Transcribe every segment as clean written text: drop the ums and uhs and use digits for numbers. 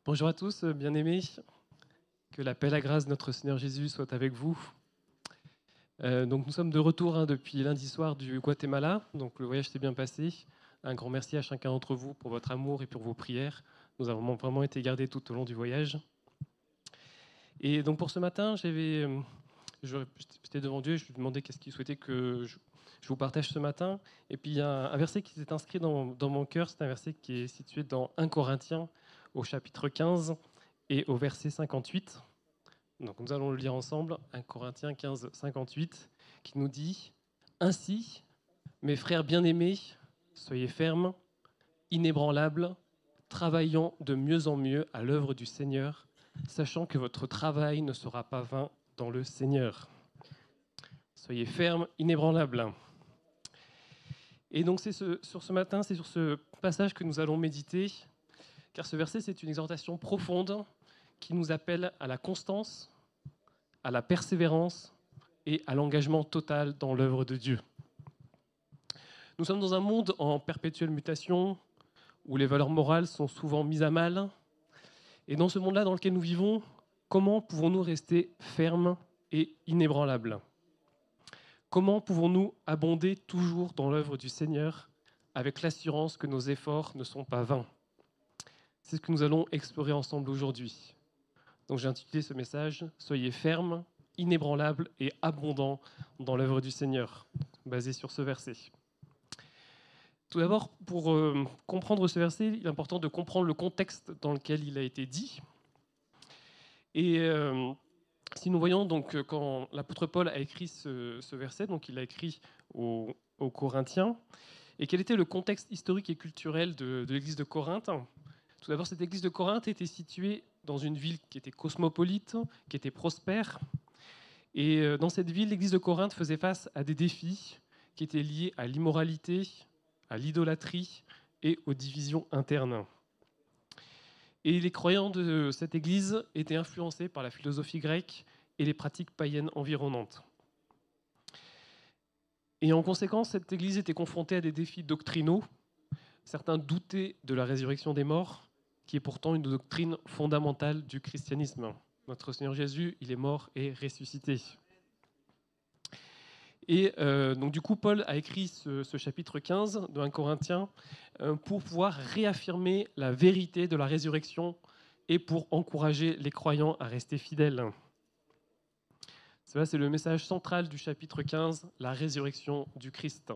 Bonjour à tous, bien-aimés. Que la paix et la grâce de notre Seigneur Jésus soient avec vous. Donc nous sommes de retour depuis lundi soir du Guatemala. Donc le voyage s'est bien passé. Un grand merci à chacun d'entre vous pour votre amour et pour vos prières. Nous avons vraiment été gardés tout au long du voyage. Et donc pour ce matin, j'étais devant Dieu, je lui demandais qu'est-ce qu'il souhaitait que je vous partage ce matin. Et puis il y a un verset qui s'est inscrit dans mon cœur. C'est un verset qui est situé dans 1 Corinthiens au chapitre 15 et au verset 58. Donc nous allons le lire ensemble, 1 Corinthiens 15, 58, qui nous dit « Ainsi, mes frères bien-aimés, soyez fermes, inébranlables, travaillant de mieux en mieux à l'œuvre du Seigneur, sachant que votre travail ne sera pas vain dans le Seigneur. » Soyez fermes, inébranlables. Et donc sur ce matin, c'est sur ce passage que nous allons méditer, car ce verset, c'est une exhortation profonde qui nous appelle à la constance, à la persévérance et à l'engagement total dans l'œuvre de Dieu. Nous sommes dans un monde en perpétuelle mutation, où les valeurs morales sont souvent mises à mal. Et dans ce monde-là dans lequel nous vivons, comment pouvons-nous rester fermes et inébranlables ? Comment pouvons-nous abonder toujours dans l'œuvre du Seigneur avec l'assurance que nos efforts ne sont pas vains ? C'est ce que nous allons explorer ensemble aujourd'hui. Donc j'ai intitulé ce message « Soyez fermes, inébranlables et abondants dans l'œuvre du Seigneur », basé sur ce verset. Tout d'abord, pour comprendre ce verset, il est important de comprendre le contexte dans lequel il a été dit. Et si nous voyons donc quand l'apôtre Paul a écrit ce verset, donc il a écrit aux Corinthiens, et quel était le contexte historique et culturel de l'église de Corinthe. Tout d'abord, cette église de Corinthe était située dans une ville qui était cosmopolite, qui était prospère. Et dans cette ville, l'église de Corinthe faisait face à des défis qui étaient liés à l'immoralité, à l'idolâtrie et aux divisions internes. Et les croyants de cette église étaient influencés par la philosophie grecque et les pratiques païennes environnantes. Et en conséquence, cette église était confrontée à des défis doctrinaux. Certains doutaient de la résurrection des morts, qui est pourtant une doctrine fondamentale du christianisme. Notre Seigneur Jésus, il est mort et ressuscité. Et donc du coup, Paul a écrit ce chapitre 15 de 1 Corinthiens pour pouvoir réaffirmer la vérité de la résurrection et pour encourager les croyants à rester fidèles. Cela, c'est le message central du chapitre 15, la résurrection du Christ.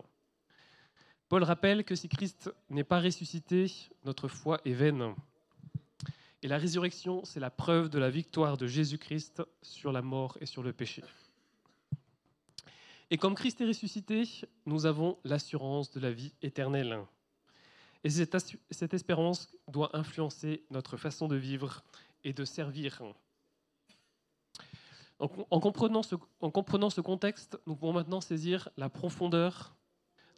Paul rappelle que si Christ n'est pas ressuscité, notre foi est vaine. Et la résurrection, c'est la preuve de la victoire de Jésus-Christ sur la mort et sur le péché. Et comme Christ est ressuscité, nous avons l'assurance de la vie éternelle. Et cette espérance doit influencer notre façon de vivre et de servir. En comprenant ce contexte, nous pouvons maintenant saisir la profondeur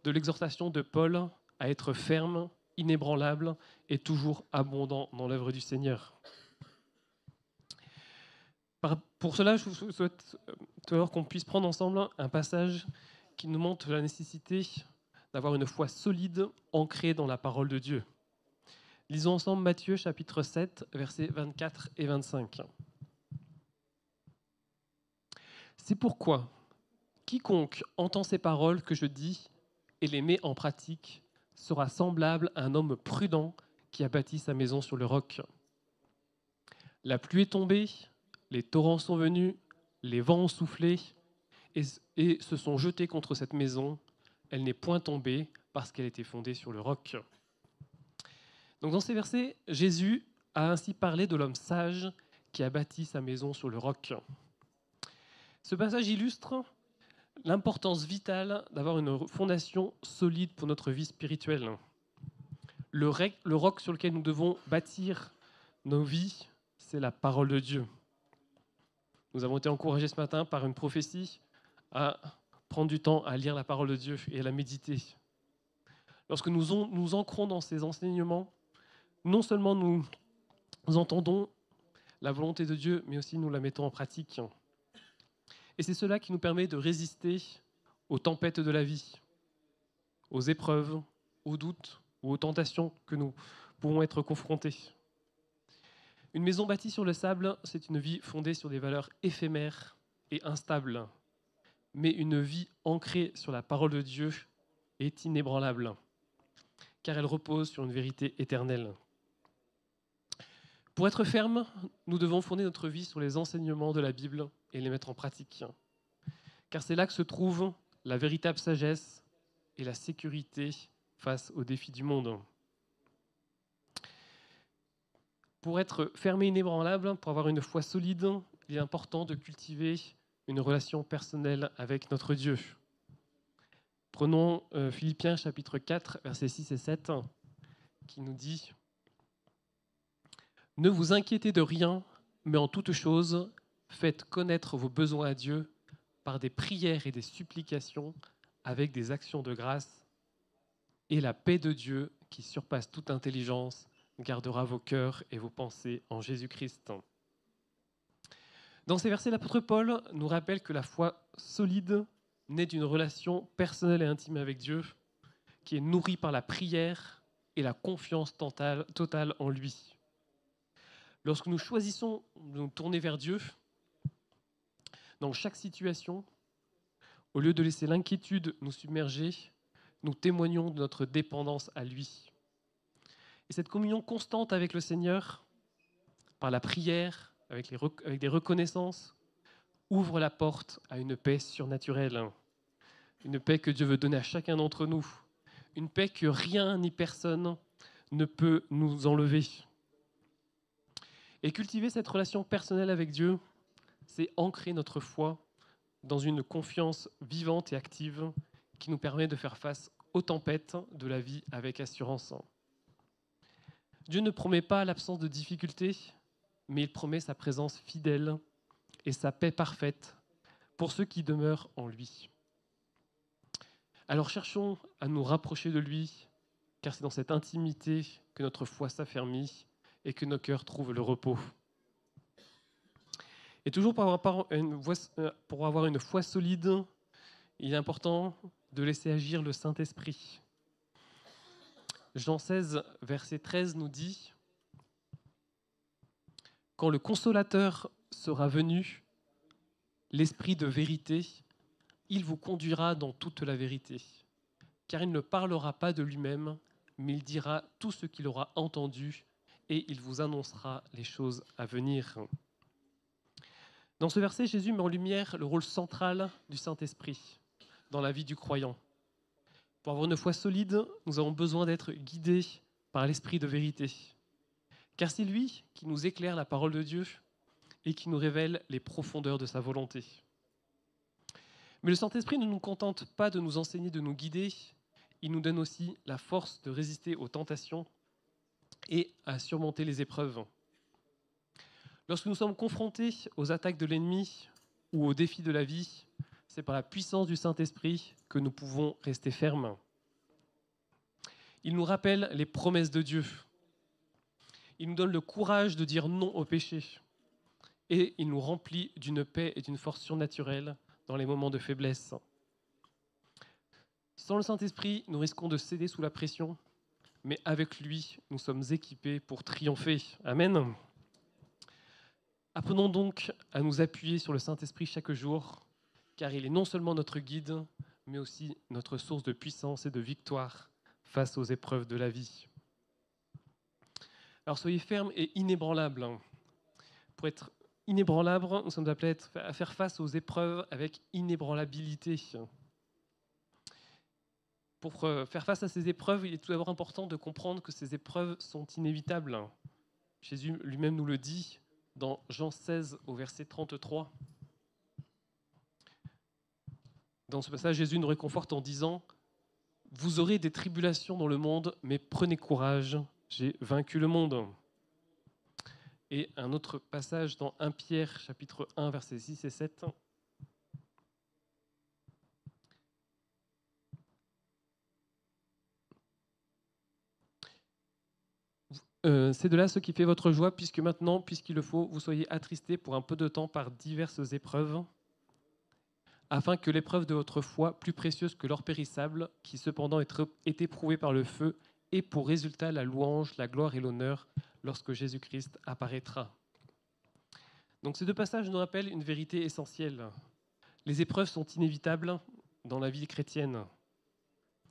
de l'exhortation de Paul à être ferme, inébranlable et toujours abondant dans l'œuvre du Seigneur. Pour cela, je vous souhaite tout d'abord qu'on puisse prendre ensemble un passage qui nous montre la nécessité d'avoir une foi solide, ancrée dans la parole de Dieu. Lisons ensemble Matthieu chapitre 7, versets 24 et 25. C'est pourquoi quiconque entend ces paroles que je dis et les met en pratique sera semblable à un homme prudent qui a bâti sa maison sur le roc. La pluie est tombée, les torrents sont venus, les vents ont soufflé et se sont jetés contre cette maison. Elle n'est point tombée parce qu'elle était fondée sur le roc. Donc dans ces versets, Jésus a ainsi parlé de l'homme sage qui a bâti sa maison sur le roc. Ce passage illustre l'importance vitale d'avoir une fondation solide pour notre vie spirituelle. Le roc sur lequel nous devons bâtir nos vies, c'est la parole de Dieu. Nous avons été encouragés ce matin par une prophétie à prendre du temps à lire la parole de Dieu et à la méditer. Lorsque nous ancrons dans ces enseignements, non seulement nous entendons la volonté de Dieu, mais aussi nous la mettons en pratique. Et c'est cela qui nous permet de résister aux tempêtes de la vie, aux épreuves, aux doutes ou aux tentations que nous pouvons être confrontés. Une maison bâtie sur le sable, c'est une vie fondée sur des valeurs éphémères et instables. Mais une vie ancrée sur la parole de Dieu est inébranlable, car elle repose sur une vérité éternelle. Pour être ferme, nous devons fonder notre vie sur les enseignements de la Bible et les mettre en pratique, car c'est là que se trouve la véritable sagesse et la sécurité face aux défis du monde. Pour être ferme et inébranlable, pour avoir une foi solide, il est important de cultiver une relation personnelle avec notre Dieu. Prenons Philippiens chapitre 4, versets 6 et 7, qui nous dit « Ne vous inquiétez de rien, mais en toute chose, faites connaître vos besoins à Dieu par des prières et des supplications avec des actions de grâce, et la paix de Dieu, qui surpasse toute intelligence, gardera vos cœurs et vos pensées en Jésus-Christ. » Dans ces versets, l'apôtre Paul nous rappelle que la foi solide naît d'une relation personnelle et intime avec Dieu, qui est nourrie par la prière et la confiance totale en lui. Lorsque nous choisissons de nous tourner vers Dieu, dans chaque situation, au lieu de laisser l'inquiétude nous submerger, nous témoignons de notre dépendance à lui. Et cette communion constante avec le Seigneur, par la prière, avec des reconnaissances, ouvre la porte à une paix surnaturelle. Une paix que Dieu veut donner à chacun d'entre nous. Une paix que rien ni personne ne peut nous enlever. Et cultiver cette relation personnelle avec Dieu, c'est ancrer notre foi dans une confiance vivante et active qui nous permet de faire face aux tempêtes de la vie avec assurance. Dieu ne promet pas l'absence de difficultés, mais il promet sa présence fidèle et sa paix parfaite pour ceux qui demeurent en lui. Alors cherchons à nous rapprocher de lui, car c'est dans cette intimité que notre foi s'affermit et que nos cœurs trouvent le repos. Et toujours pour avoir une foi solide, il est important de laisser agir le Saint-Esprit. Jean 16, verset 13 nous dit « Quand le Consolateur sera venu, l'Esprit de vérité, il vous conduira dans toute la vérité, car il ne parlera pas de lui-même, mais il dira tout ce qu'il aura entendu et il vous annoncera les choses à venir. » Dans ce verset, Jésus met en lumière le rôle central du Saint-Esprit dans la vie du croyant. Pour avoir une foi solide, nous avons besoin d'être guidés par l'Esprit de vérité, car c'est lui qui nous éclaire la parole de Dieu et qui nous révèle les profondeurs de sa volonté. Mais le Saint-Esprit ne nous contente pas de nous enseigner, de nous guider, il nous donne aussi la force de résister aux tentations et à surmonter les épreuves. Lorsque nous sommes confrontés aux attaques de l'ennemi ou aux défis de la vie, c'est par la puissance du Saint-Esprit que nous pouvons rester fermes. Il nous rappelle les promesses de Dieu. Il nous donne le courage de dire non au péché. Et il nous remplit d'une paix et d'une force surnaturelle dans les moments de faiblesse. Sans le Saint-Esprit, nous risquons de céder sous la pression, mais avec lui, nous sommes équipés pour triompher. Amen. Apprenons donc à nous appuyer sur le Saint-Esprit chaque jour, car il est non seulement notre guide, mais aussi notre source de puissance et de victoire face aux épreuves de la vie. Alors soyez fermes et inébranlables. Pour être inébranlables, nous sommes appelés à faire face aux épreuves avec inébranlabilité. Pour faire face à ces épreuves, il est tout d'abord important de comprendre que ces épreuves sont inévitables. Jésus lui-même nous le dit dans Jean 16 au verset 33. Dans ce passage, Jésus nous réconforte en disant « Vous aurez des tribulations dans le monde, mais prenez courage, j'ai vaincu le monde. » Et un autre passage dans 1 Pierre, chapitre 1, versets 6 et 7. C'est de là ce qui fait votre joie, puisque maintenant, puisqu'il le faut, vous soyez attristés pour un peu de temps par diverses épreuves, afin que l'épreuve de votre foi, plus précieuse que l'or périssable, qui cependant est éprouvée par le feu, ait pour résultat la louange, la gloire et l'honneur lorsque Jésus-Christ apparaîtra. Donc ces deux passages nous rappellent une vérité essentielle. Les épreuves sont inévitables dans la vie chrétienne.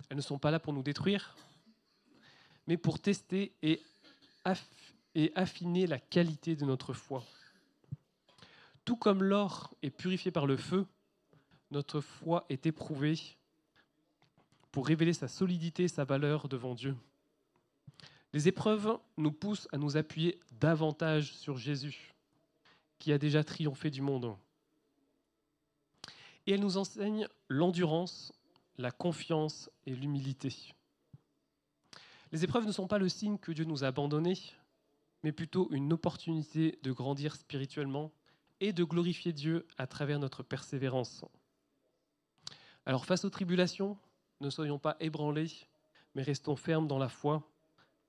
Elles ne sont pas là pour nous détruire, mais pour tester et affiner la qualité de notre foi. Tout comme l'or est purifié par le feu, notre foi est éprouvée pour révéler sa solidité et sa valeur devant Dieu. Les épreuves nous poussent à nous appuyer davantage sur Jésus, qui a déjà triomphé du monde. Et elles nous enseignent l'endurance, la confiance et l'humilité. Les épreuves ne sont pas le signe que Dieu nous a abandonnés, mais plutôt une opportunité de grandir spirituellement et de glorifier Dieu à travers notre persévérance. Alors face aux tribulations, ne soyons pas ébranlés, mais restons fermes dans la foi,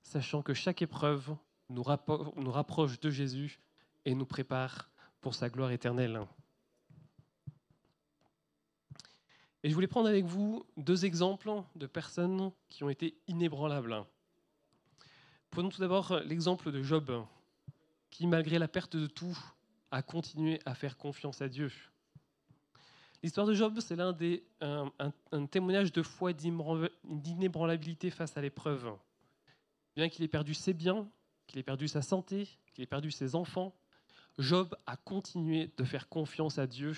sachant que chaque épreuve nous rapproche de Jésus et nous prépare pour sa gloire éternelle. Et je voulais prendre avec vous deux exemples de personnes qui ont été inébranlables. Prenons tout d'abord l'exemple de Job, qui, malgré la perte de tout, a continué à faire confiance à Dieu. L'histoire de Job, c'est un témoignage de foi et d'inébranlabilité face à l'épreuve. Bien qu'il ait perdu ses biens, qu'il ait perdu sa santé, qu'il ait perdu ses enfants, Job a continué de faire confiance à Dieu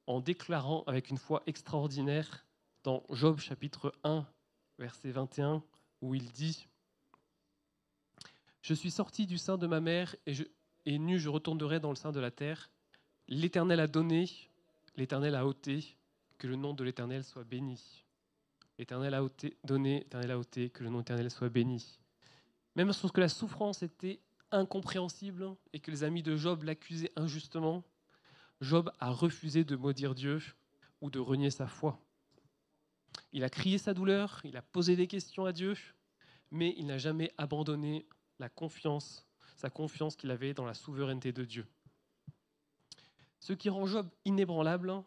en déclarant avec une foi extraordinaire dans Job chapitre 1, verset 21, où il dit « Je suis sorti du sein de ma mère et nu je retournerai dans le sein de la terre. L'Éternel a donné, l'Éternel a ôté, que le nom de l'Éternel soit béni. L'Éternel a donné, l'Éternel a ôté, que le nom de l'Éternel soit béni. » Même lorsque la souffrance était incompréhensible et que les amis de Job l'accusaient injustement, Job a refusé de maudire Dieu ou de renier sa foi. Il a crié sa douleur, il a posé des questions à Dieu, mais il n'a jamais abandonné sa confiance qu'il avait dans la souveraineté de Dieu. Ce qui rend Job inébranlable,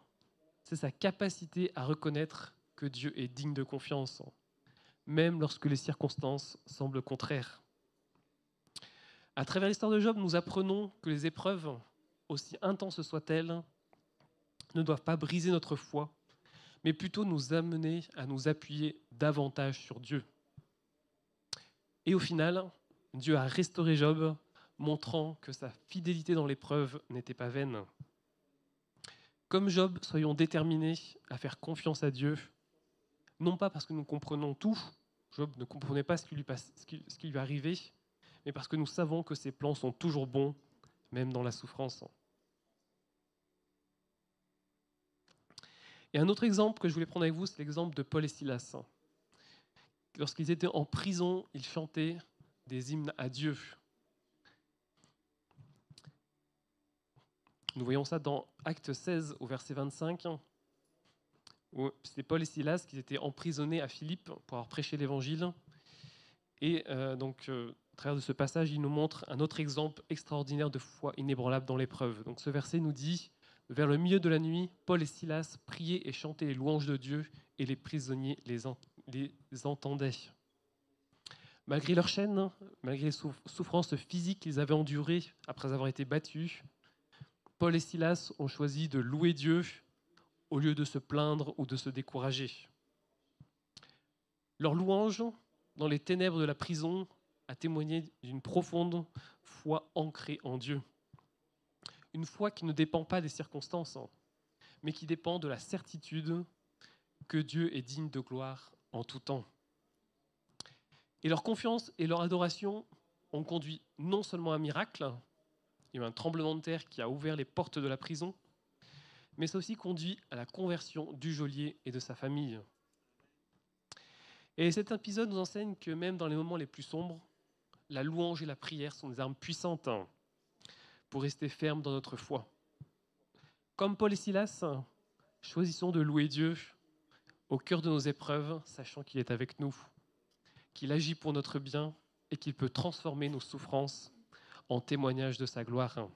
c'est sa capacité à reconnaître que Dieu est digne de confiance, même lorsque les circonstances semblent contraires. À travers l'histoire de Job, nous apprenons que les épreuves, aussi intenses soient-elles, ne doivent pas briser notre foi, mais plutôt nous amener à nous appuyer davantage sur Dieu. Et au final, Dieu a restauré Job, montrant que sa fidélité dans l'épreuve n'était pas vaine. Comme Job, soyons déterminés à faire confiance à Dieu, non pas parce que nous comprenons tout, Job ne comprenait pas ce qui lui arrivait, mais parce que nous savons que ses plans sont toujours bons, même dans la souffrance. Et un autre exemple que je voulais prendre avec vous, c'est l'exemple de Paul et Silas. Lorsqu'ils étaient en prison, ils chantaient des hymnes à Dieu. Nous voyons ça dans Actes 16, au verset 25, où c'était Paul et Silas qui étaient emprisonnés à Philippe pour avoir prêché l'évangile. Et à travers de ce passage, il nous montre un autre exemple extraordinaire de foi inébranlable dans l'épreuve. Donc ce verset nous dit « Vers le milieu de la nuit, Paul et Silas priaient et chantaient les louanges de Dieu, et les prisonniers les entendaient. » Malgré leurs chaînes, malgré les souffrances physiques qu'ils avaient endurées après avoir été battus, Paul et Silas ont choisi de louer Dieu au lieu de se plaindre ou de se décourager. Leur louange, dans les ténèbres de la prison, a témoigné d'une profonde foi ancrée en Dieu. Une foi qui ne dépend pas des circonstances, mais qui dépend de la certitude que Dieu est digne de gloire en tout temps. Et leur confiance et leur adoration ont conduit non seulement à un miracle, il y a eu un tremblement de terre qui a ouvert les portes de la prison, mais ça a aussi conduit à la conversion du geôlier et de sa famille. Et cet épisode nous enseigne que même dans les moments les plus sombres, la louange et la prière sont des armes puissantes pour rester fermes dans notre foi. Comme Paul et Silas, choisissons de louer Dieu au cœur de nos épreuves, sachant qu'il est avec nous, qu'il agit pour notre bien et qu'il peut transformer nos souffrances en témoignage de sa gloire.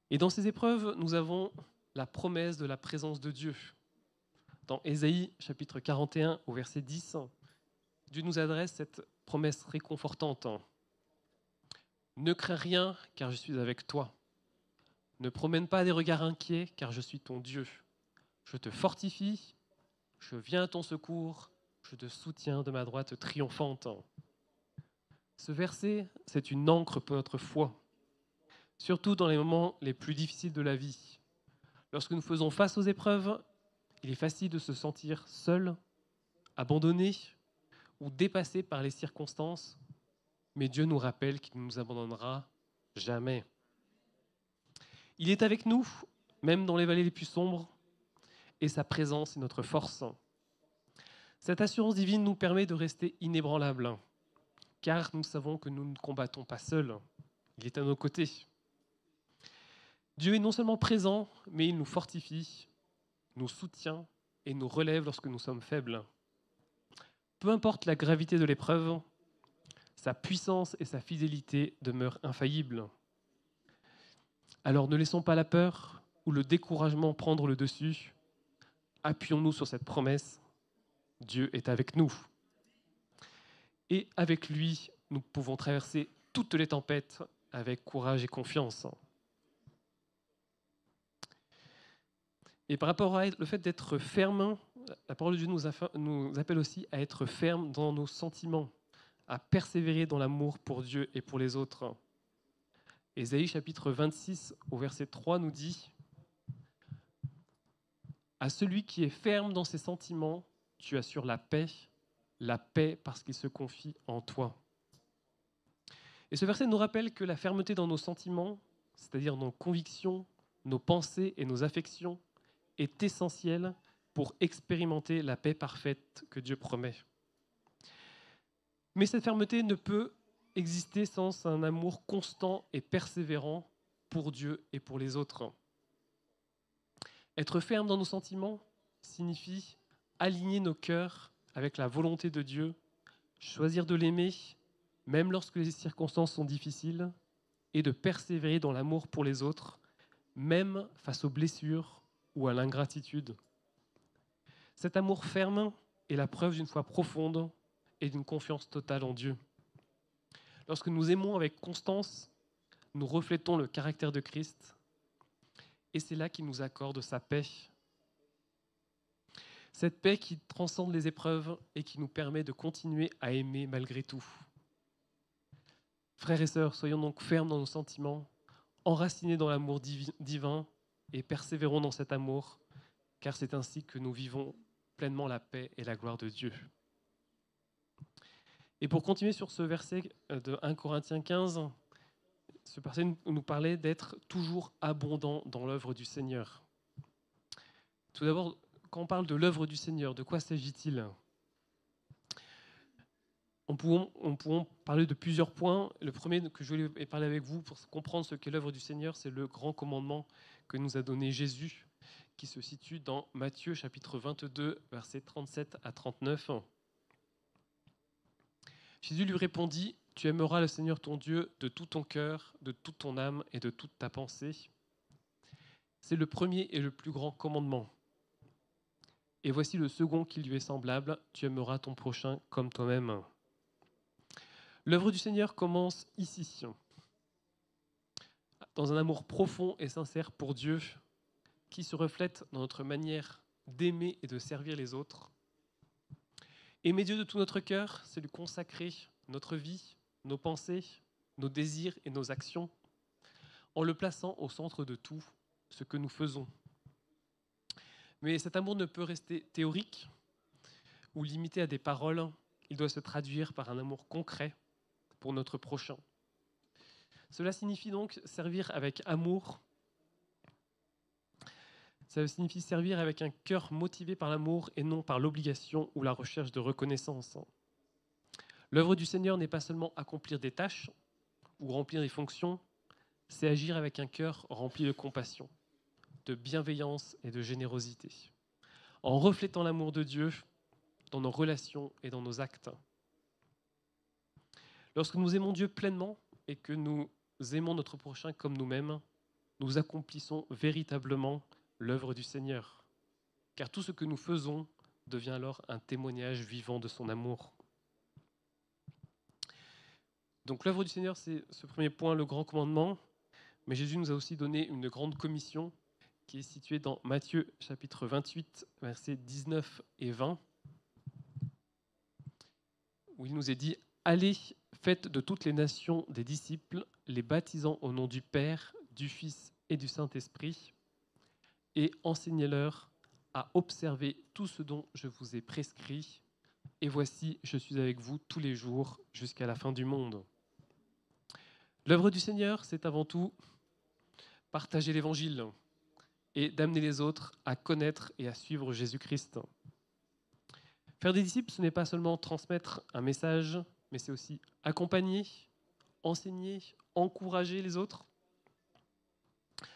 Et dans ces épreuves, nous avons la promesse de la présence de Dieu. Dans Ésaïe, chapitre 41, au verset 10, Dieu nous adresse cette promesse réconfortante. Ne crains rien, car je suis avec toi. Ne promène pas des regards inquiets, car je suis ton Dieu. Je te fortifie, je viens à ton secours, je te soutiens de ma droite triomphante. Ce verset, c'est une ancre pour notre foi, surtout dans les moments les plus difficiles de la vie. Lorsque nous faisons face aux épreuves, il est facile de se sentir seul, abandonné ou dépassé par les circonstances, mais Dieu nous rappelle qu'il ne nous abandonnera jamais. Il est avec nous, même dans les vallées les plus sombres, et sa présence est notre force. Cette assurance divine nous permet de rester inébranlables, car nous savons que nous ne combattons pas seuls. Il est à nos côtés. Dieu est non seulement présent, mais il nous fortifie, nous soutient et nous relève lorsque nous sommes faibles. Peu importe la gravité de l'épreuve, sa puissance et sa fidélité demeurent infaillibles. Alors ne laissons pas la peur ou le découragement prendre le dessus. Appuyons-nous sur cette promesse. Dieu est avec nous. Et avec lui, nous pouvons traverser toutes les tempêtes avec courage et confiance. Et par rapport à le fait d'être ferme, la parole de Dieu nous appelle aussi à être ferme dans nos sentiments, à persévérer dans l'amour pour Dieu et pour les autres. Ésaïe chapitre 26 au verset 3 nous dit « À celui qui est ferme dans ses sentiments, tu assures la paix parce qu'il se confie en toi. » Et ce verset nous rappelle que la fermeté dans nos sentiments, c'est-à-dire nos convictions, nos pensées et nos affections, est essentielle pour expérimenter la paix parfaite que Dieu promet. Mais cette fermeté ne peut exister sans un amour constant et persévérant pour Dieu et pour les autres. Être ferme dans nos sentiments signifie aligner nos cœurs avec la volonté de Dieu, choisir de l'aimer, même lorsque les circonstances sont difficiles, et de persévérer dans l'amour pour les autres, même face aux blessures ou à l'ingratitude. Cet amour ferme est la preuve d'une foi profonde et d'une confiance totale en Dieu. Lorsque nous aimons avec constance, nous reflétons le caractère de Christ, et c'est là qu'il nous accorde sa paix. Cette paix qui transcende les épreuves et qui nous permet de continuer à aimer malgré tout. Frères et sœurs, soyons donc fermes dans nos sentiments, enracinés dans l'amour divin et persévérons dans cet amour, car c'est ainsi que nous vivons pleinement la paix et la gloire de Dieu. Et pour continuer sur ce verset de 1 Corinthiens 15, ce verset nous parlait d'être toujours abondant dans l'œuvre du Seigneur. Tout d'abord, quand on parle de l'œuvre du Seigneur, de quoi s'agit-il ? On pourrait parler de plusieurs points. Le premier que je voulais parler avec vous pour comprendre ce qu'est l'œuvre du Seigneur, c'est le grand commandement que nous a donné Jésus, qui se situe dans Matthieu chapitre 22, versets 37 à 39. Jésus lui répondit, « Tu aimeras le Seigneur ton Dieu de tout ton cœur, de toute ton âme et de toute ta pensée. » C'est le premier et le plus grand commandement. Et voici le second qui lui est semblable, « Tu aimeras ton prochain comme toi-même. » L'œuvre du Seigneur commence ici, dans un amour profond et sincère pour Dieu, qui se reflète dans notre manière d'aimer et de servir les autres. Aimer Dieu de tout notre cœur, c'est lui consacrer notre vie, nos pensées, nos désirs et nos actions, en le plaçant au centre de tout ce que nous faisons. Mais cet amour ne peut rester théorique ou limité à des paroles, il doit se traduire par un amour concret pour notre prochain. Cela signifie donc servir avec amour. Ça signifie servir avec un cœur motivé par l'amour et non par l'obligation ou la recherche de reconnaissance. L'œuvre du Seigneur n'est pas seulement accomplir des tâches ou remplir des fonctions, c'est agir avec un cœur rempli de compassion, de bienveillance et de générosité, en reflétant l'amour de Dieu dans nos relations et dans nos actes. Lorsque nous aimons Dieu pleinement et que nous aimons notre prochain comme nous-mêmes, nous accomplissons véritablement l'œuvre du Seigneur. Car tout ce que nous faisons devient alors un témoignage vivant de son amour. Donc l'œuvre du Seigneur, c'est ce premier point, le grand commandement. Mais Jésus nous a aussi donné une grande commission qui est située dans Matthieu chapitre 28, versets 19 et 20, où il nous est dit « Allez, faites de toutes les nations des disciples, les baptisant au nom du Père, du Fils et du Saint-Esprit, et enseignez-leur à observer tout ce dont je vous ai prescrit. Et voici, je suis avec vous tous les jours jusqu'à la fin du monde. » L'œuvre du Seigneur, c'est avant tout partager l'Évangile et d'amener les autres à connaître et à suivre Jésus-Christ. Faire des disciples, ce n'est pas seulement transmettre un message, mais c'est aussi accompagner, enseigner, encourager les autres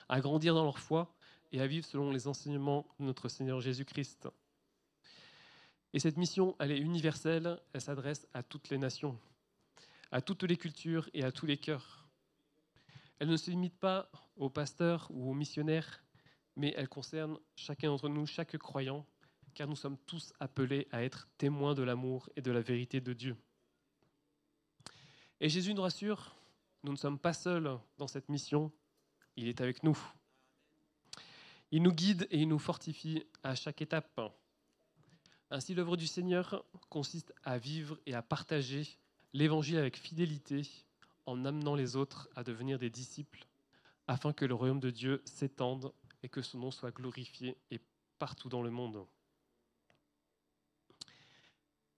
à grandir dans leur foi et à vivre selon les enseignements de notre Seigneur Jésus-Christ. Et cette mission, elle est universelle, elle s'adresse à toutes les nations, à toutes les cultures et à tous les cœurs. Elle ne se limite pas aux pasteurs ou aux missionnaires, mais elle concerne chacun d'entre nous, chaque croyant, car nous sommes tous appelés à être témoins de l'amour et de la vérité de Dieu. Et Jésus nous rassure, nous ne sommes pas seuls dans cette mission, il est avec nous. Il nous guide et il nous fortifie à chaque étape. Ainsi, l'œuvre du Seigneur consiste à vivre et à partager l'Évangile avec fidélité en amenant les autres à devenir des disciples afin que le royaume de Dieu s'étende et que son nom soit glorifié et partout dans le monde.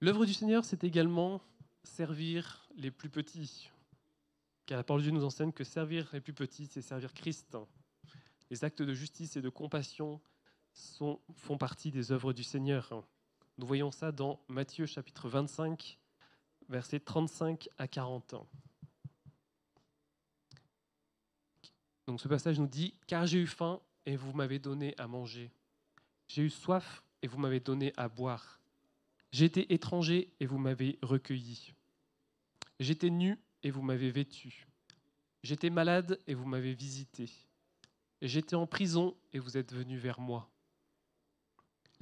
L'œuvre du Seigneur, c'est également servir les plus petits. Car la parole de Dieu nous enseigne que servir les plus petits, c'est servir Christ. Les actes de justice et de compassion font partie des œuvres du Seigneur. Nous voyons ça dans Matthieu chapitre 25, versets 35 à 40. Donc ce passage nous dit « Car j'ai eu faim et vous m'avez donné à manger. J'ai eu soif et vous m'avez donné à boire. J'étais étranger et vous m'avez recueilli. J'étais nu et vous m'avez vêtu. J'étais malade et vous m'avez visité. J'étais en prison et vous êtes venus vers moi. »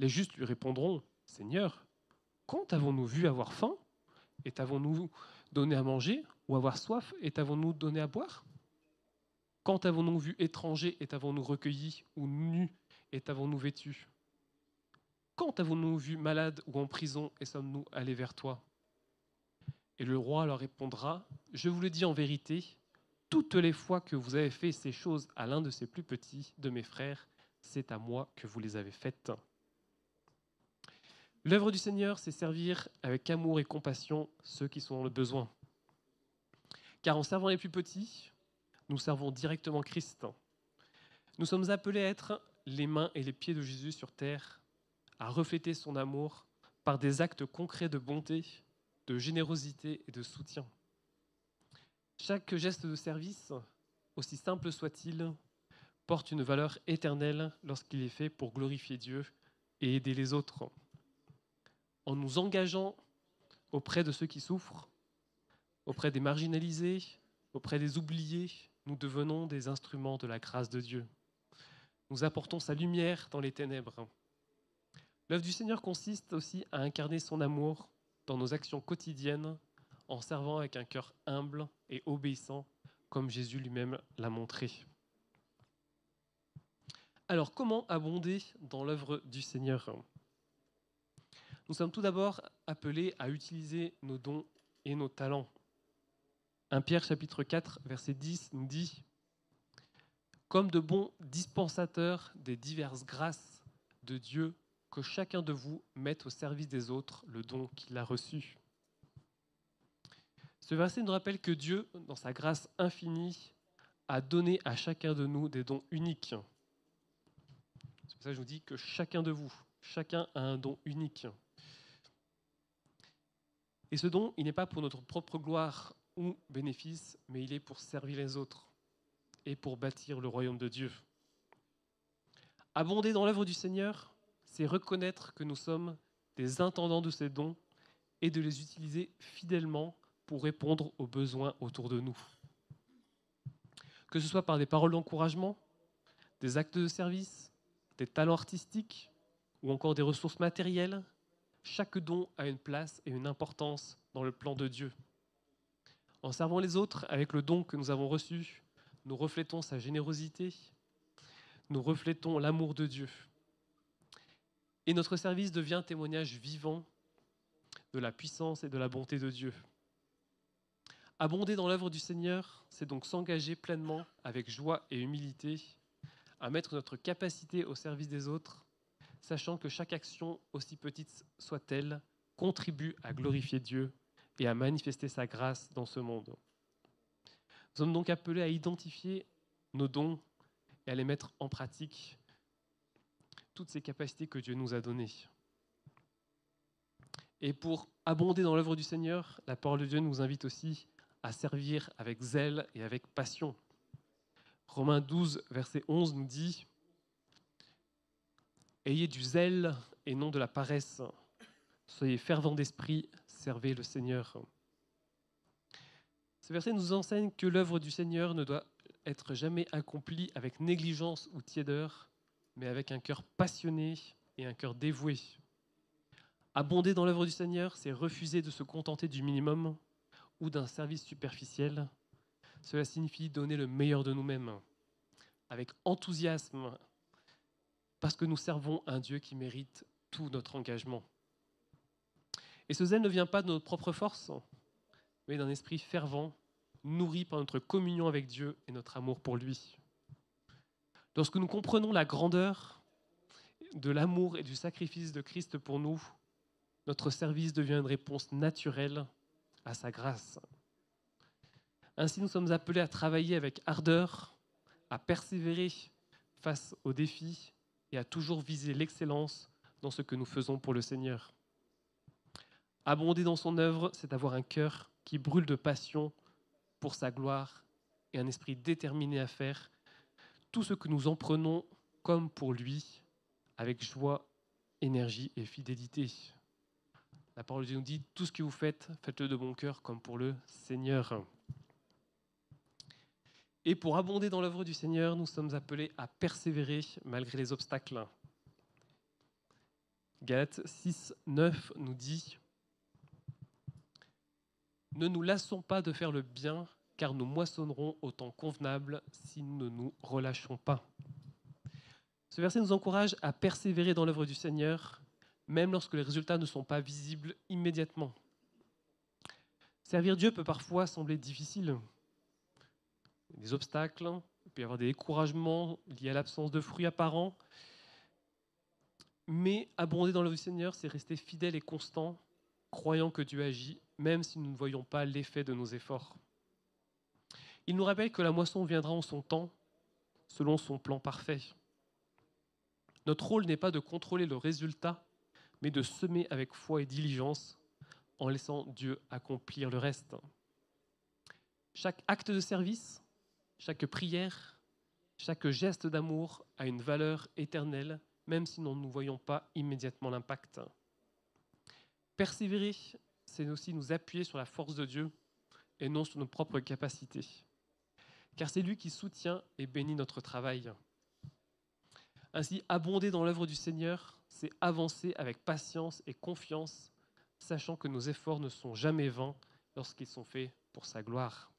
Les justes lui répondront, « Seigneur, quand avons-nous vu avoir faim et t'avons-nous donné à manger, ou avoir soif et t'avons-nous donné à boire ? Quand avons-nous vu étranger et t'avons-nous recueilli, ou nu et t'avons-nous vêtu ? Quand avons-nous vu malade ou en prison et sommes-nous allés vers toi ? » Et le roi leur répondra, « Je vous le dis en vérité, toutes les fois que vous avez fait ces choses à l'un de ces plus petits de mes frères, c'est à moi que vous les avez faites. » L'œuvre du Seigneur, c'est servir avec amour et compassion ceux qui sont dans le besoin. Car en servant les plus petits, nous servons directement Christ. Nous sommes appelés à être les mains et les pieds de Jésus sur terre, à refléter son amour par des actes concrets de bonté, de générosité et de soutien. Chaque geste de service, aussi simple soit-il, porte une valeur éternelle lorsqu'il est fait pour glorifier Dieu et aider les autres. En nous engageant auprès de ceux qui souffrent, auprès des marginalisés, auprès des oubliés, nous devenons des instruments de la grâce de Dieu. Nous apportons sa lumière dans les ténèbres. L'œuvre du Seigneur consiste aussi à incarner son amour dans nos actions quotidiennes, en servant avec un cœur humble et obéissant, comme Jésus lui-même l'a montré. Alors, comment abonder dans l'œuvre du Seigneur ? Nous sommes tout d'abord appelés à utiliser nos dons et nos talents. 1 Pierre chapitre 4, verset 10 nous dit « Comme de bons dispensateurs des diverses grâces de Dieu, que chacun de vous mette au service des autres le don qu'il a reçu. » Ce verset nous rappelle que Dieu, dans sa grâce infinie, a donné à chacun de nous des dons uniques. C'est pour ça que je vous dis que chacun de vous, chacun a un don unique. Et ce don, il n'est pas pour notre propre gloire ou bénéfice, mais il est pour servir les autres et pour bâtir le royaume de Dieu. Abonder dans l'œuvre du Seigneur, c'est reconnaître que nous sommes des intendants de ces dons et de les utiliser fidèlement pour répondre aux besoins autour de nous. Que ce soit par des paroles d'encouragement, des actes de service, des talents artistiques ou encore des ressources matérielles, chaque don a une place et une importance dans le plan de Dieu. En servant les autres avec le don que nous avons reçu, nous reflétons sa générosité, nous reflétons l'amour de Dieu. Et notre service devient témoignage vivant de la puissance et de la bonté de Dieu. Abonder dans l'œuvre du Seigneur, c'est donc s'engager pleinement, avec joie et humilité, à mettre notre capacité au service des autres, sachant que chaque action, aussi petite soit-elle, contribue à glorifier Dieu et à manifester sa grâce dans ce monde. Nous sommes donc appelés à identifier nos dons et à les mettre en pratique, toutes ces capacités que Dieu nous a données. Et pour abonder dans l'œuvre du Seigneur, la parole de Dieu nous invite aussi à servir avec zèle et avec passion. Romains 12, verset 11 nous dit « Ayez du zèle et non de la paresse. Soyez fervents d'esprit, servez le Seigneur. » Ce verset nous enseigne que l'œuvre du Seigneur ne doit être jamais accomplie avec négligence ou tiédeur, mais avec un cœur passionné et un cœur dévoué. Abonder dans l'œuvre du Seigneur, c'est refuser de se contenter du minimum ou d'un service superficiel. Cela signifie donner le meilleur de nous-mêmes, avec enthousiasme, parce que nous servons un Dieu qui mérite tout notre engagement. Et ce zèle ne vient pas de notre propre force, mais d'un esprit fervent, nourri par notre communion avec Dieu et notre amour pour lui. Lorsque nous comprenons la grandeur de l'amour et du sacrifice de Christ pour nous, notre service devient une réponse naturelle à sa grâce. Ainsi, nous sommes appelés à travailler avec ardeur, à persévérer face aux défis et à toujours viser l'excellence dans ce que nous faisons pour le Seigneur. Abonder dans son œuvre, c'est avoir un cœur qui brûle de passion pour sa gloire et un esprit déterminé à faire tout ce que nous en prenons comme pour lui, avec joie, énergie et fidélité. La parole de Dieu nous dit, tout ce que vous faites, faites-le de bon cœur comme pour le Seigneur. Et pour abonder dans l'œuvre du Seigneur, nous sommes appelés à persévérer malgré les obstacles. Galates 6, 9 nous dit « Ne nous lassons pas de faire le bien, car nous moissonnerons au temps convenable si nous ne nous relâchons pas. » Ce verset nous encourage à persévérer dans l'œuvre du Seigneur, même lorsque les résultats ne sont pas visibles immédiatement. Servir Dieu peut parfois sembler difficile. Des obstacles, il peut y avoir des découragements liés à l'absence de fruits apparents. Mais abonder dans l'œuvre du Seigneur, c'est rester fidèle et constant, croyant que Dieu agit, même si nous ne voyons pas l'effet de nos efforts. Il nous rappelle que la moisson viendra en son temps, selon son plan parfait. Notre rôle n'est pas de contrôler le résultat, mais de semer avec foi et diligence, en laissant Dieu accomplir le reste. Chaque acte de service, chaque prière, chaque geste d'amour a une valeur éternelle, même si nous ne voyons pas immédiatement l'impact. Persévérer, c'est aussi nous appuyer sur la force de Dieu et non sur nos propres capacités. Car c'est lui qui soutient et bénit notre travail. Ainsi, abonder dans l'œuvre du Seigneur, c'est avancer avec patience et confiance, sachant que nos efforts ne sont jamais vains lorsqu'ils sont faits pour sa gloire.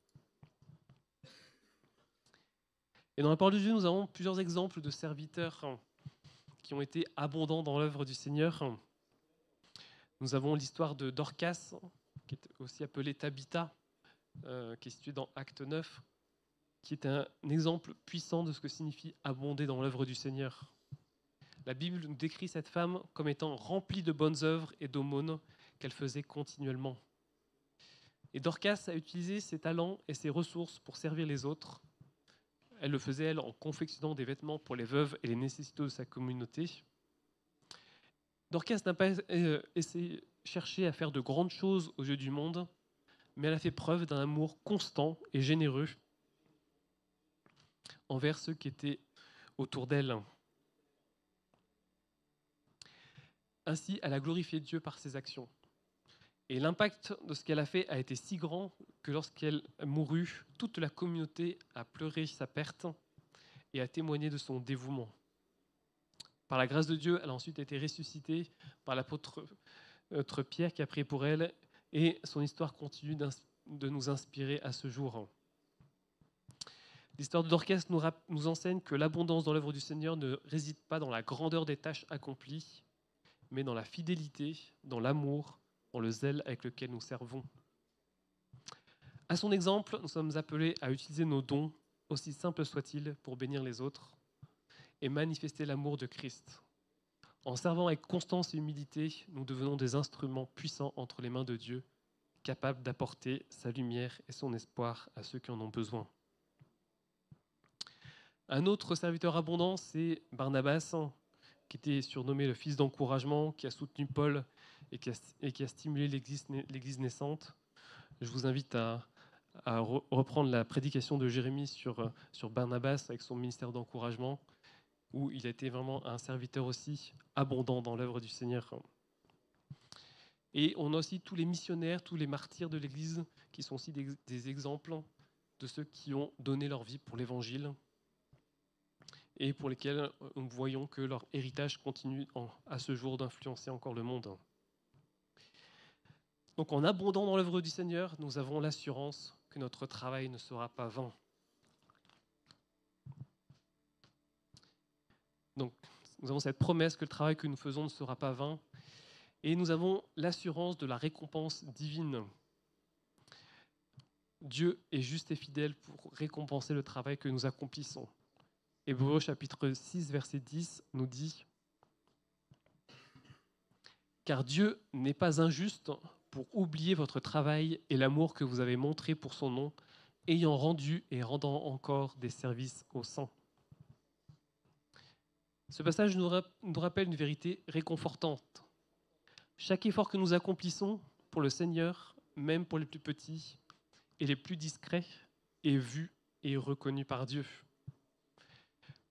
Et dans la parole de Dieu, nous avons plusieurs exemples de serviteurs qui ont été abondants dans l'œuvre du Seigneur. Nous avons l'histoire de Dorcas, qui est aussi appelée Tabitha, qui est située dans Acte 9, qui est un exemple puissant de ce que signifie abonder dans l'œuvre du Seigneur. La Bible nous décrit cette femme comme étant remplie de bonnes œuvres et d'aumônes qu'elle faisait continuellement. Et Dorcas a utilisé ses talents et ses ressources pour servir les autres. Elle le faisait, elle, en confectionnant des vêtements pour les veuves et les nécessiteux de sa communauté. Dorcas n'a pas cherché à faire de grandes choses aux yeux du monde, mais elle a fait preuve d'un amour constant et généreux envers ceux qui étaient autour d'elle. Ainsi, elle a glorifié Dieu par ses actions. Et l'impact de ce qu'elle a fait a été si grand que lorsqu'elle mourut, toute la communauté a pleuré sa perte et a témoigné de son dévouement. Par la grâce de Dieu, elle a ensuite été ressuscitée par l'apôtre Pierre qui a prié pour elle, et son histoire continue de nous inspirer à ce jour. L'histoire de Dorcas nous enseigne que l'abondance dans l'œuvre du Seigneur ne réside pas dans la grandeur des tâches accomplies, mais dans la fidélité, dans l'amour, dans le zèle avec lequel nous servons. À son exemple, nous sommes appelés à utiliser nos dons, aussi simples soient-ils, pour bénir les autres et manifester l'amour de Christ. En servant avec constance et humilité, nous devenons des instruments puissants entre les mains de Dieu, capables d'apporter sa lumière et son espoir à ceux qui en ont besoin. Un autre serviteur abondant, c'est Barnabas, qui était surnommé le fils d'encouragement, qui a soutenu Paul et qui a stimulé l'Église naissante. Je vous invite à reprendre la prédication de Jérémie sur Barnabas avec son ministère d'encouragement, où il a été vraiment un serviteur aussi abondant dans l'œuvre du Seigneur. Et on a aussi tous les missionnaires, tous les martyrs de l'Église, qui sont aussi des exemples de ceux qui ont donné leur vie pour l'Évangile, et pour lesquels nous voyons que leur héritage continue à ce jour d'influencer encore le monde. Donc en abondant dans l'œuvre du Seigneur, nous avons l'assurance que notre travail ne sera pas vain. Donc nous avons cette promesse que le travail que nous faisons ne sera pas vain, et nous avons l'assurance de la récompense divine. Dieu est juste et fidèle pour récompenser le travail que nous accomplissons. Hébreux chapitre 6, verset 10 nous dit « Car Dieu n'est pas injuste pour oublier votre travail et l'amour que vous avez montré pour son nom, ayant rendu et rendant encore des services aux saints. » Ce passage nous rappelle une vérité réconfortante. Chaque effort que nous accomplissons pour le Seigneur, même pour les plus petits et les plus discrets, est vu et reconnu par Dieu.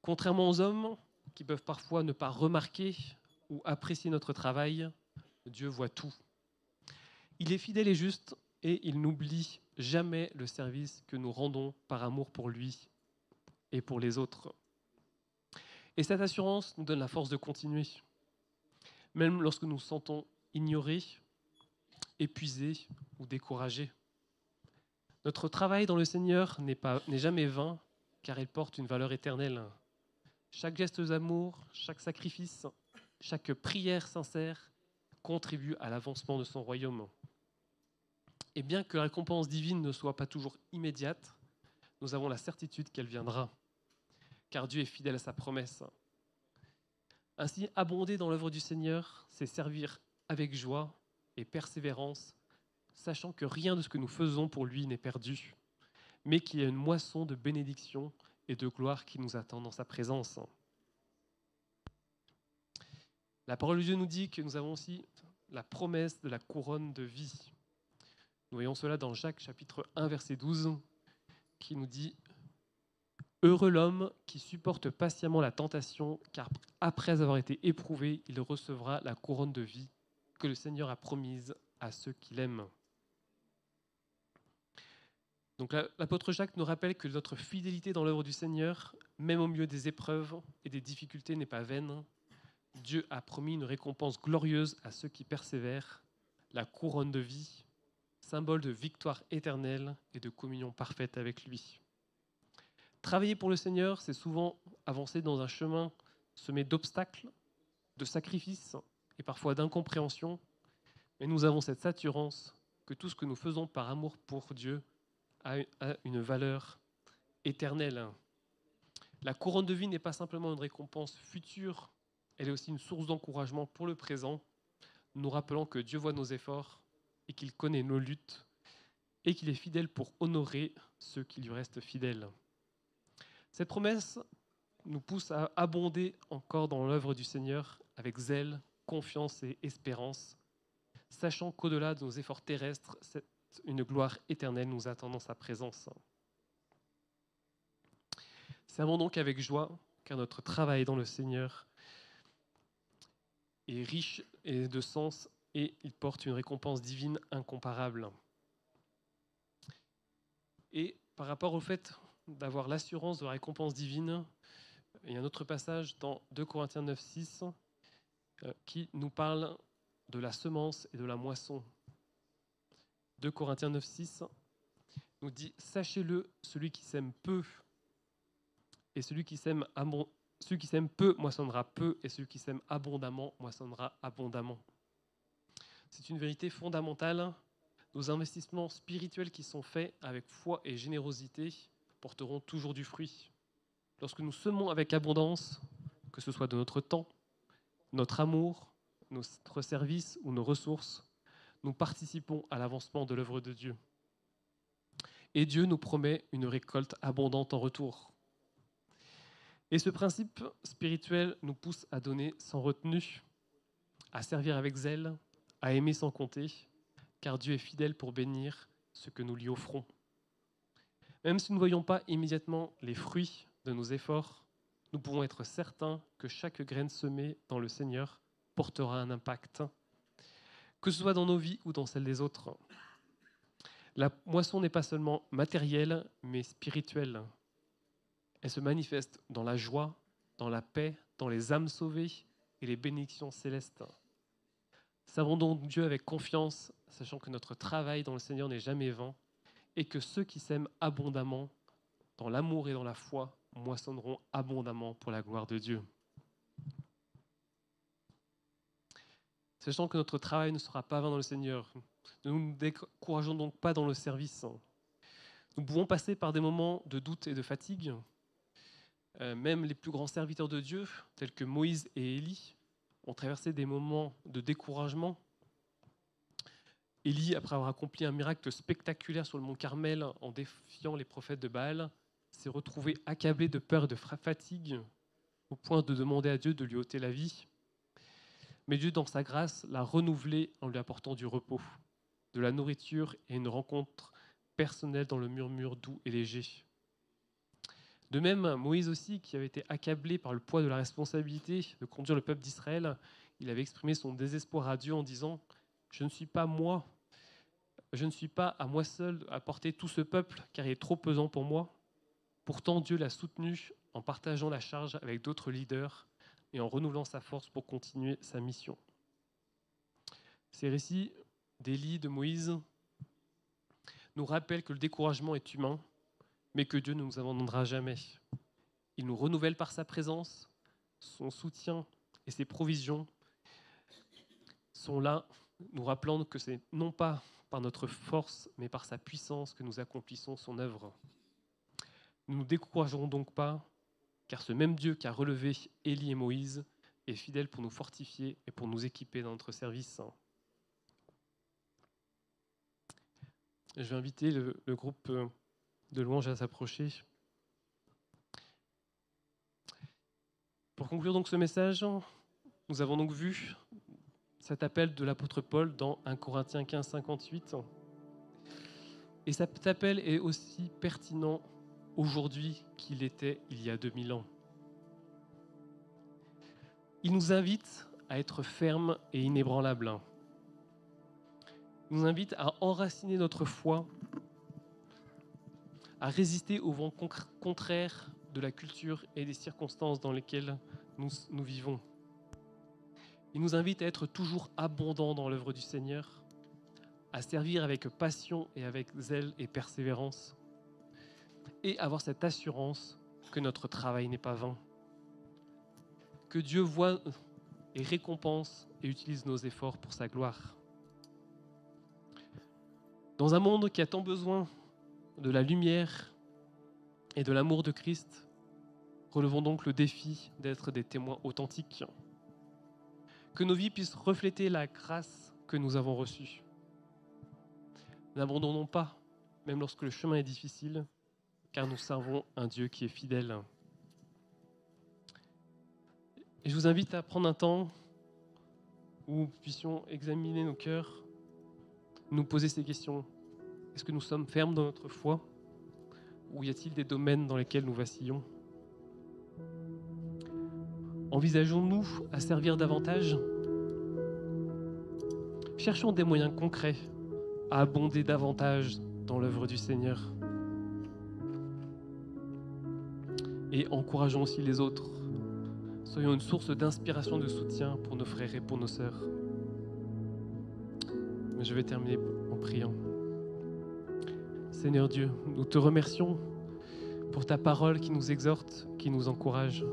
Contrairement aux hommes qui peuvent parfois ne pas remarquer ou apprécier notre travail, Dieu voit tout. Il est fidèle et juste et il n'oublie jamais le service que nous rendons par amour pour lui et pour les autres. Et cette assurance nous donne la force de continuer, même lorsque nous nous sentons ignorés, épuisés ou découragés. Notre travail dans le Seigneur n'est jamais vain, car il porte une valeur éternelle. Chaque geste d'amour, chaque sacrifice, chaque prière sincère contribue à l'avancement de son royaume. Et bien que la récompense divine ne soit pas toujours immédiate, nous avons la certitude qu'elle viendra, car Dieu est fidèle à sa promesse. Ainsi, abonder dans l'œuvre du Seigneur, c'est servir avec joie et persévérance, sachant que rien de ce que nous faisons pour lui n'est perdu, mais qu'il y a une moisson de bénédiction et de gloire qui nous attend dans sa présence. La parole de Dieu nous dit que nous avons aussi la promesse de la couronne de vie. Nous voyons cela dans Jacques chapitre 1 verset 12 qui nous dit « Heureux l'homme qui supporte patiemment la tentation, car après avoir été éprouvé, il recevra la couronne de vie que le Seigneur a promise à ceux qui l'aiment. » Donc l'apôtre Jacques nous rappelle que notre fidélité dans l'œuvre du Seigneur, même au milieu des épreuves et des difficultés, n'est pas vaine. Dieu a promis une récompense glorieuse à ceux qui persévèrent, la couronne de vie, symbole de victoire éternelle et de communion parfaite avec lui. Travailler pour le Seigneur, c'est souvent avancer dans un chemin semé d'obstacles, de sacrifices et parfois d'incompréhension, mais nous avons cette assurance que tout ce que nous faisons par amour pour Dieu a une valeur éternelle. La couronne de vie n'est pas simplement une récompense future, elle est aussi une source d'encouragement pour le présent, nous rappelant que Dieu voit nos efforts et qu'il connaît nos luttes et qu'il est fidèle pour honorer ceux qui lui restent fidèles. Cette promesse nous pousse à abonder encore dans l'œuvre du Seigneur avec zèle, confiance et espérance, sachant qu'au-delà de nos efforts terrestres, une gloire éternelle nous attend dans sa présence. Servons donc avec joie, car notre travail dans le Seigneur est riche et de sens et il porte une récompense divine incomparable. Et par rapport au fait d'avoir l'assurance de la récompense divine, il y a un autre passage dans 2 Corinthiens 9, 6 qui nous parle de la semence et de la moisson. 2 Corinthiens 9, 6, nous dit « Sachez-le, celui qui sème peu, et celui qui sème peu moissonnera peu, et celui qui sème abondamment moissonnera abondamment. » C'est une vérité fondamentale. Nos investissements spirituels qui sont faits avec foi et générosité porteront toujours du fruit. Lorsque nous semons avec abondance, que ce soit de notre temps, notre amour, notre service ou nos ressources, nous participons à l'avancement de l'œuvre de Dieu. Et Dieu nous promet une récolte abondante en retour. Et ce principe spirituel nous pousse à donner sans retenue, à servir avec zèle, à aimer sans compter, car Dieu est fidèle pour bénir ce que nous lui offrons. Même si nous ne voyons pas immédiatement les fruits de nos efforts, nous pouvons être certains que chaque graine semée dans le Seigneur portera un impact, que ce soit dans nos vies ou dans celles des autres. La moisson n'est pas seulement matérielle, mais spirituelle. Elle se manifeste dans la joie, dans la paix, dans les âmes sauvées et les bénédictions célestes. Servons donc Dieu avec confiance, sachant que notre travail dans le Seigneur n'est jamais vain et que ceux qui sèment abondamment dans l'amour et dans la foi moissonneront abondamment pour la gloire de Dieu. Sachant que notre travail ne sera pas vain dans le Seigneur, ne nous décourageons donc pas dans le service. Nous pouvons passer par des moments de doute et de fatigue. Même les plus grands serviteurs de Dieu, tels que Moïse et Élie, ont traversé des moments de découragement. Élie, après avoir accompli un miracle spectaculaire sur le mont Carmel en défiant les prophètes de Baal, s'est retrouvé accablé de peur et de fatigue, au point de demander à Dieu de lui ôter la vie. Mais Dieu, dans sa grâce, l'a renouvelé en lui apportant du repos, de la nourriture et une rencontre personnelle dans le murmure doux et léger. De même, Moïse aussi, qui avait été accablé par le poids de la responsabilité de conduire le peuple d'Israël, il avait exprimé son désespoir à Dieu en disant « Je ne suis pas à moi seul à porter tout ce peuple, car il est trop pesant pour moi. » Pourtant, Dieu l'a soutenu en partageant la charge avec d'autres leaders et en renouvelant sa force pour continuer sa mission. Ces récits d'Élie, de Moïse, nous rappellent que le découragement est humain, mais que Dieu ne nous abandonnera jamais. Il nous renouvelle par sa présence, son soutien et ses provisions sont là, nous rappelant que c'est non pas par notre force, mais par sa puissance que nous accomplissons son œuvre. Nous ne nous découragerons donc pas, car ce même Dieu qui a relevé Élie et Moïse est fidèle pour nous fortifier et pour nous équiper dans notre service. Je vais inviter le groupe de louanges à s'approcher. Pour conclure donc ce message, nous avons donc vu cet appel de l'apôtre Paul dans 1 Corinthiens 15, 58. Et cet appel est aussi pertinent aujourd'hui qu'il était il y a 2000 ans. Il nous invite à être fermes et inébranlables. Il nous invite à enraciner notre foi, à résister aux vents contraires de la culture et des circonstances dans lesquelles nous vivons. Il nous invite à être toujours abondants dans l'œuvre du Seigneur, à servir avec passion et avec zèle et persévérance, et avoir cette assurance que notre travail n'est pas vain, que Dieu voit et récompense et utilise nos efforts pour sa gloire. Dans un monde qui a tant besoin de la lumière et de l'amour de Christ, relevons donc le défi d'être des témoins authentiques. Que nos vies puissent refléter la grâce que nous avons reçue. N'abandonnons pas, même lorsque le chemin est difficile, car nous servons un Dieu qui est fidèle. Et je vous invite à prendre un temps où nous puissions examiner nos cœurs, nous poser ces questions. Est-ce que nous sommes fermes dans notre foi? Ou y a-t-il des domaines dans lesquels nous vacillons? Envisageons-nous à servir davantage? Cherchons des moyens concrets à abonder davantage dans l'œuvre du Seigneur. Et encourageons aussi les autres. Soyons une source d'inspiration, de soutien pour nos frères et pour nos sœurs. Je vais terminer en priant. Seigneur Dieu, nous te remercions pour ta parole qui nous exhorte, qui nous encourage.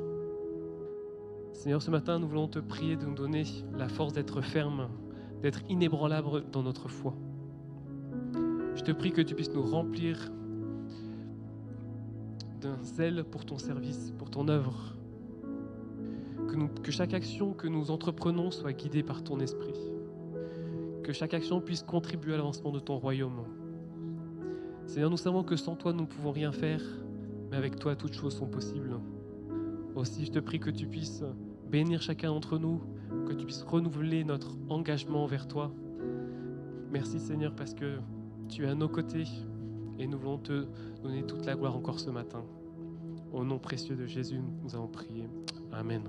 Seigneur, ce matin, nous voulons te prier de nous donner la force d'être ferme, d'être inébranlable dans notre foi. Je te prie que tu puisses nous remplir d'un zèle pour ton service, pour ton œuvre. Que chaque action que nous entreprenons soit guidée par ton esprit. Que chaque action puisse contribuer à l'avancement de ton royaume. Seigneur, nous savons que sans toi, nous ne pouvons rien faire, mais avec toi, toutes choses sont possibles. Aussi, je te prie que tu puisses bénir chacun d'entre nous, que tu puisses renouveler notre engagement vers toi. Merci Seigneur, parce que tu es à nos côtés et nous voulons te donner toute la gloire encore ce matin. Au nom précieux de Jésus, nous avons prié. Amen.